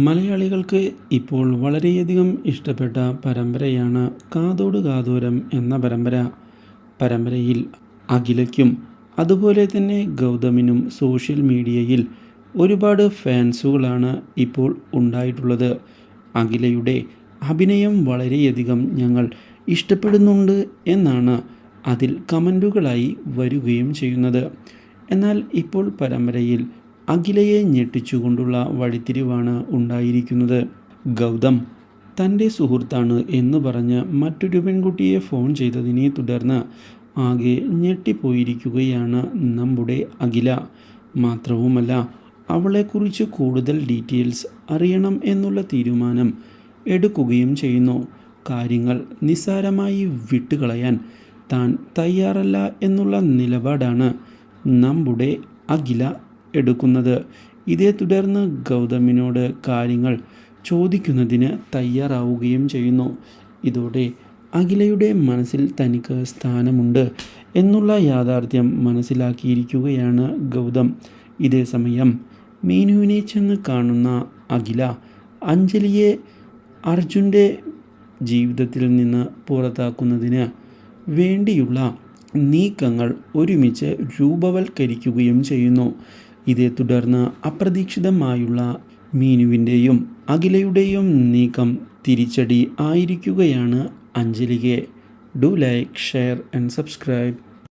മലയാളികൾക്ക് ഇപ്പോൾ വളരെയധികം ഇഷ്ടപ്പെട്ട പരമ്പരയാണ് കാതോട് കാതോരം എന്ന പരമ്പര. പരമ്പരയിൽ അഖിലയ്ക്കും അതുപോലെ തന്നെ ഗൗതമിനും സോഷ്യൽ മീഡിയയിൽ ഒരുപാട് ഫാൻസുകളാണ് ഇപ്പോൾ ഉണ്ടായിട്ടുള്ളത്. അഖിലയുടെ അഭിനയം വളരെയധികം ഞങ്ങൾ ഇഷ്ടപ്പെടുന്നുണ്ട് എന്നാണ് അതിൽ കമൻറ്റുകളായി വരികയും ചെയ്യുന്നത്. എന്നാൽ ഇപ്പോൾ പരമ്പരയിൽ അഖിലയെ ഞെട്ടിച്ചുകൊണ്ടുള്ള വഴിത്തിരിവാണ് ഉണ്ടായിരിക്കുന്നത്. ഗൗതം തൻ്റെ സുഹൃത്താണ് എന്ന് പറഞ്ഞ് മറ്റൊരു പെൺകുട്ടിയെ ഫോൺ ചെയ്തതിനെ തുടർന്ന് ആകെ ഞെട്ടിപ്പോയിരിക്കുകയാണ് നമ്മുടെ അഖില. മാത്രവുമല്ല, അവളെക്കുറിച്ച് കൂടുതൽ ഡീറ്റെയിൽസ് അറിയണം എന്നുള്ള തീരുമാനം എടുക്കുകയും ചെയ്യുന്നു. കാര്യങ്ങൾ നിസ്സാരമായി വിട്ടുകളയാൻ താൻ തയ്യാറല്ല എന്നുള്ള നിലപാടാണ് നമ്മുടെ അഖില എടുക്കുന്നത്. ഇതേ തുടർന്ന് ഗൗതമിനോട് കാര്യങ്ങൾ ചോദിക്കുന്നതിന് തയ്യാറാവുകയും ചെയ്യുന്നു. ഇതോടെ അഖിലയുടെ മനസ്സിൽ തനിക്ക് സ്ഥാനമുണ്ട് എന്നുള്ള യാഥാർത്ഥ്യം മനസ്സിലാക്കിയിരിക്കുകയാണ് ഗൗതം. ഇതേ സമയം മീനുവിനെ ചെന്ന് കാണുന്ന അഖില അഞ്ജലിയെ അർജുൻ്റെ ജീവിതത്തിൽ നിന്ന് പുറത്താക്കുന്നതിന് വേണ്ടിയുള്ള നീക്കങ്ങൾ ഒരുമിച്ച് രൂപവൽക്കരിക്കുകയും ചെയ്യുന്നു. ഇതേ തുടർന്ന് അപ്രതീക്ഷിതമായുള്ള മീനുവിൻ്റെയും അഖിലയുടെയും നീക്കം തിരിച്ചടി ആയിരിക്കുകയാണ് അഞ്ജലിക്ക്. Do like, share and subscribe.